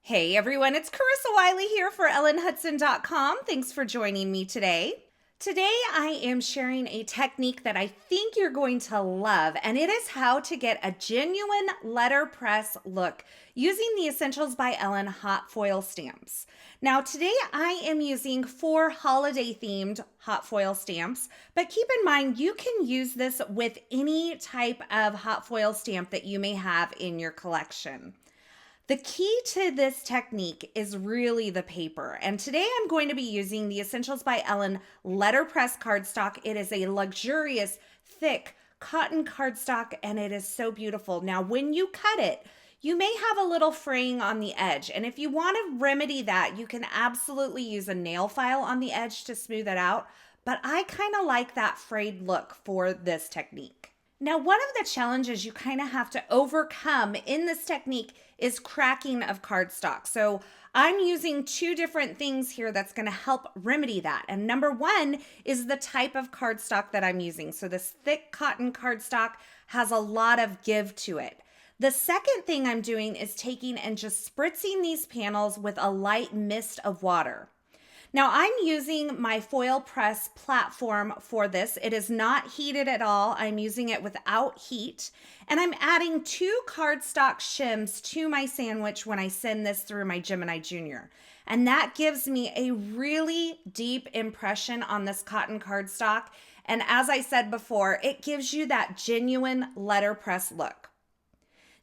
Hey everyone, it's Carissa Wiley here for ellenhudson.com. Thanks for joining me today. Today I am sharing a technique that I think you're going to love, and it is how to get a genuine letterpress look using the Essentials by Ellen hot foil stamps. Now today I am using 4 holiday themed hot foil stamps, but keep in mind you can use this with any type of hot foil stamp that you may have in your collection. The key to this technique is really the paper. And today I'm going to be using the Essentials by Ellen Letterpress cardstock. It is a luxurious, thick cotton cardstock, and it is so beautiful. Now, when you cut it, you may have a little fraying on the edge. And if you want to remedy that, you can absolutely use a nail file on the edge to smooth it out. But I kind of like that frayed look for this technique. Now, one of the challenges you kind of have to overcome in this technique is cracking of cardstock. So I'm using 2 different things here that's going to help remedy that. And number 1 is the type of cardstock that I'm using. So this thick cotton cardstock has a lot of give to it. The second thing I'm doing is taking and just spritzing these panels with a light mist of water. Now I'm using my foil press platform for this. It is not heated at all. I'm using it without heat. And I'm adding 2 cardstock shims to my sandwich when I send this through my Gemini Junior. And that gives me a really deep impression on this cotton cardstock. And as I said before, it gives you that genuine letterpress look.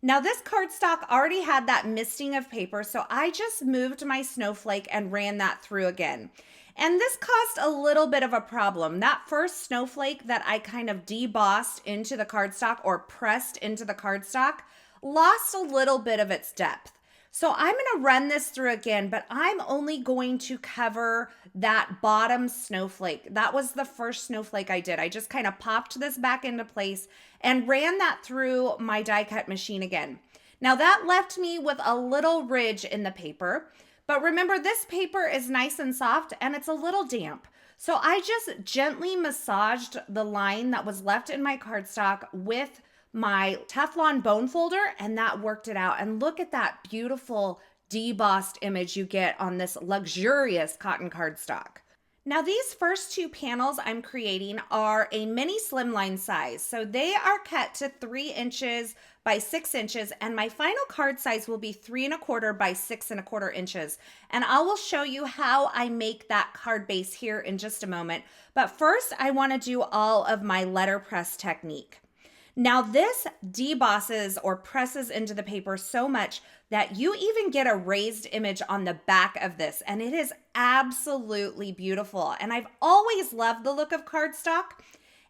Now this cardstock already had that misting of paper, so I just moved my snowflake and ran that through again. And this caused a little bit of a problem. That first snowflake that I kind of debossed into the cardstock or pressed into the cardstock lost a little bit of its depth. So I'm going to run this through again, but I'm only going to cover that bottom snowflake. That was the first snowflake I did. I just kind of popped this back into place and ran that through my die cut machine again. Now that left me with a little ridge in the paper, but remember this paper is nice and soft and it's a little damp. So I just gently massaged the line that was left in my cardstock with my Teflon bone folder, and that worked it out. And look at that beautiful debossed image you get on this luxurious cotton cardstock. Now these first 2 panels I'm creating are a mini slimline size. So they are cut to 3 inches by 6 inches, and my final card size will be 3 1/4 by 6 1/4 inches. And I will show you how I make that card base here in just a moment. But first I want to do all of my letterpress technique. Now this debosses or presses into the paper so much that you even get a raised image on the back of this, and it is absolutely beautiful. And I've always loved the look of cardstock.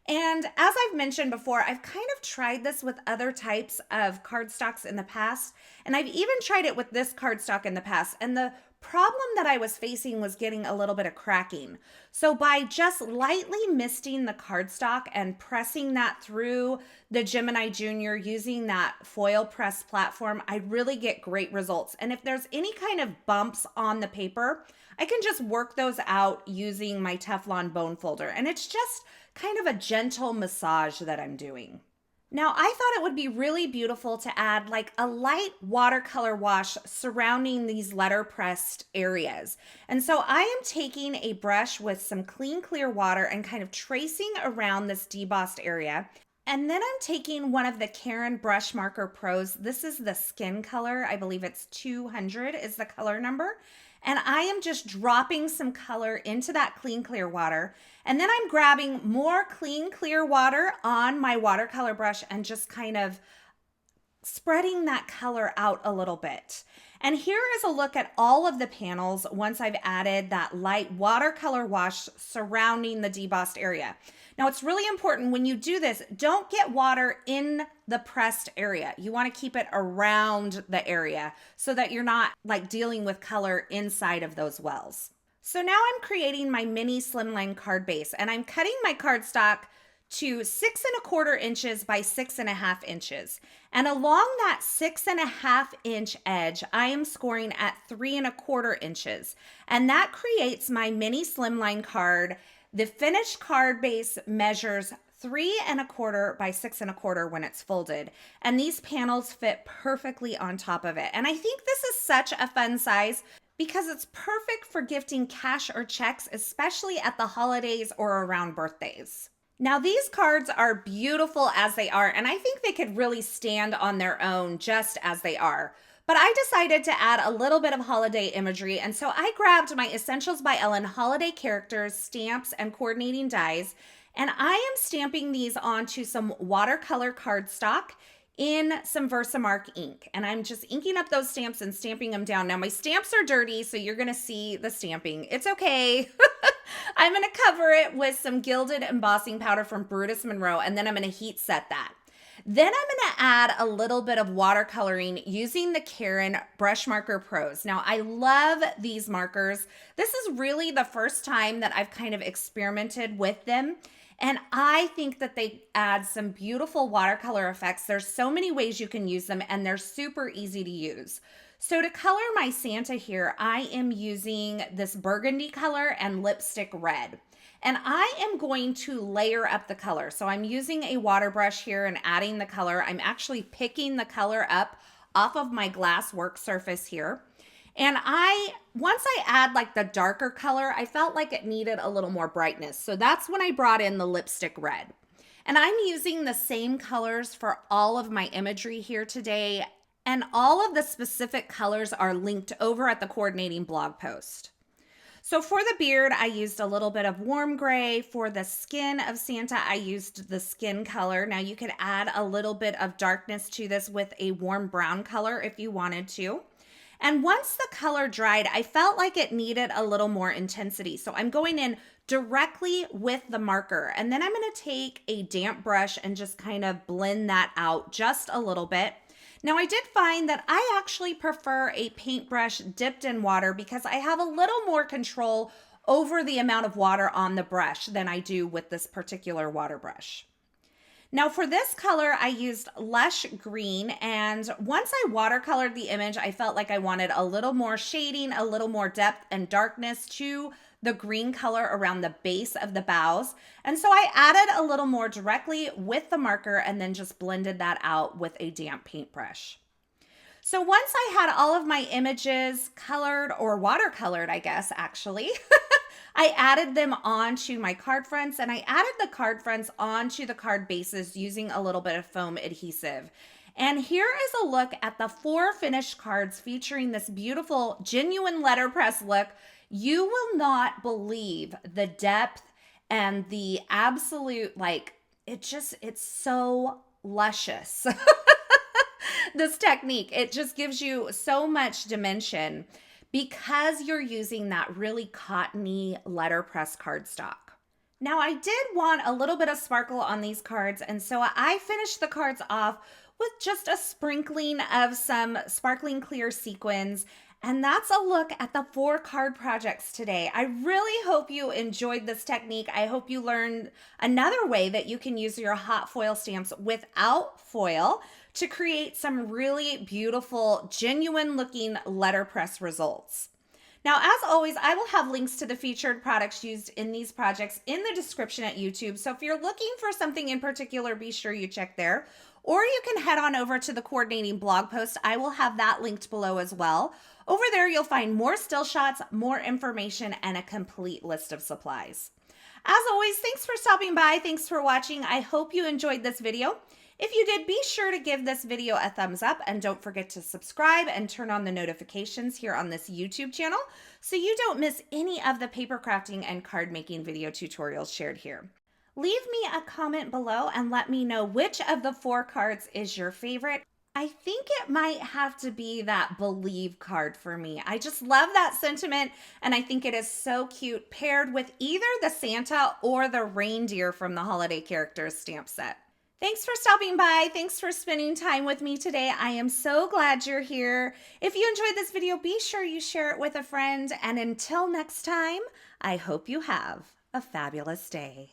And as I've mentioned before, I've kind of tried this with other types of cardstocks in the past, and I've even tried it with this cardstock in the past. And the problem that I was facing was getting a little bit of cracking. So by just lightly misting the cardstock and pressing that through the Gemini Junior using that foil press platform, I really get great results. And if there's any kind of bumps on the paper, I can just work those out using my Teflon bone folder. And it's just kind of a gentle massage that I'm doing. Now, I thought it would be really beautiful to add like a light watercolor wash surrounding these letterpressed areas. And so I am taking a brush with some clean, clear water and kind of tracing around this debossed area. And then I'm taking one of the Karen Brush Marker Pros. This is the skin color. I believe it's 200 is the color number. And I am just dropping some color into that clean, clear water. And then I'm grabbing more clean, clear water on my watercolor brush and just kind of spreading that color out a little bit. And here is a look at all of the panels once I've added that light watercolor wash surrounding the debossed area. Now it's really important when you do this, don't get water in the pressed area. You want to keep it around the area so that you're not like dealing with color inside of those wells. So now I'm creating my mini slimline card base, and I'm cutting my cardstock to 6 1/4 inches by 6 1/2 inches. And along that 6 1/2 inch edge, I am scoring at 3 1/4 inches. And that creates my mini slimline card. The finished card base measures 3¼ by 6¼ when it's folded. And these panels fit perfectly on top of it. And I think this is such a fun size because it's perfect for gifting cash or checks, especially at the holidays or around birthdays. Now, these cards are beautiful as they are, and I think they could really stand on their own just as they are. But I decided to add a little bit of holiday imagery, and so I grabbed my Essentials by Ellen holiday characters, stamps, and coordinating dies, and I am stamping these onto some watercolor cardstock in some Versamark ink. And I'm just inking up those stamps and stamping them down. Now, my stamps are dirty, so you're gonna see the stamping. It's okay. I'm gonna cover it with some gilded embossing powder from Brutus Monroe, and then I'm gonna heat set that. Then I'm gonna add a little bit of watercoloring using the Karen Brush Marker Pros. Now, I love these markers. This is really the first time that I've kind of experimented with them. And I think that they add some beautiful watercolor effects. There's so many ways you can use them, and they're super easy to use. So to color my Santa here, I am using this burgundy color and lipstick red. And I am going to layer up the color. So I'm using a water brush here and adding the color. I'm actually picking the color up off of my glass work surface here. And once I add like the darker color, I felt like it needed a little more brightness. So that's when I brought in the lipstick red. And I'm using the same colors for all of my imagery here today. And all of the specific colors are linked over at the coordinating blog post. So for the beard, I used a little bit of warm gray. For the skin of Santa, I used the skin color. Now you could add a little bit of darkness to this with a warm brown color if you wanted to. And once the color dried, I felt like it needed a little more intensity. So I'm going in directly with the marker. And then I'm going to take a damp brush and just kind of blend that out just a little bit. Now, I did find that I actually prefer a paintbrush dipped in water because I have a little more control over the amount of water on the brush than I do with this particular water brush. Now for this color, I used Lush Green, and once I watercolored the image, I felt like I wanted a little more shading, a little more depth and darkness to the green color around the base of the boughs. And so I added a little more directly with the marker and then just blended that out with a damp paintbrush. So once I had all of my images colored, or watercolored, I guess, actually, I added them onto my card fronts, and I added the card fronts onto the card bases using a little bit of foam adhesive. And here is a look at the 4 finished cards featuring this beautiful genuine letterpress look. You will not believe the depth and the absolute, it's so luscious. This technique, it just gives you so much dimension because you're using that really cottony letterpress cardstock. Now, I did want a little bit of sparkle on these cards, and so I finished the cards off with just a sprinkling of some sparkling clear sequins. And that's a look at the 4 card projects today. I really hope you enjoyed this technique. I hope you learned another way that you can use your hot foil stamps without foil to create some really beautiful, genuine looking letterpress results. Now, as always, I will have links to the featured products used in these projects in the description at YouTube. So if you're looking for something in particular, be sure you check there. Or you can head on over to the coordinating blog post. I will have that linked below as well. Over there, you'll find more still shots, more information, and a complete list of supplies. As always, thanks for stopping by. Thanks for watching. I hope you enjoyed this video. If you did, be sure to give this video a thumbs up, and don't forget to subscribe and turn on the notifications here on this YouTube channel so you don't miss any of the paper crafting and card making video tutorials shared here. Leave me a comment below and let me know which of the 4 cards is your favorite. I think it might have to be that Believe card for me. I just love that sentiment, and I think it is so cute paired with either the Santa or the reindeer from the Holiday Characters stamp set. Thanks for stopping by. Thanks for spending time with me today. I am so glad you're here. If you enjoyed this video, be sure you share it with a friend. And until next time, I hope you have a fabulous day.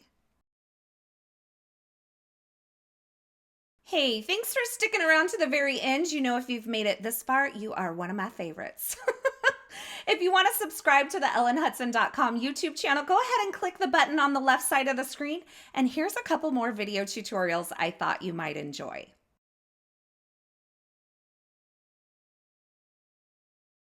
Hey, thanks for sticking around to the very end. You know, if you've made it this far, you are one of my favorites. If you want to subscribe to the ellenhudson.com YouTube channel, go ahead and click the button on the left side of the screen. And here's a couple more video tutorials I thought you might enjoy.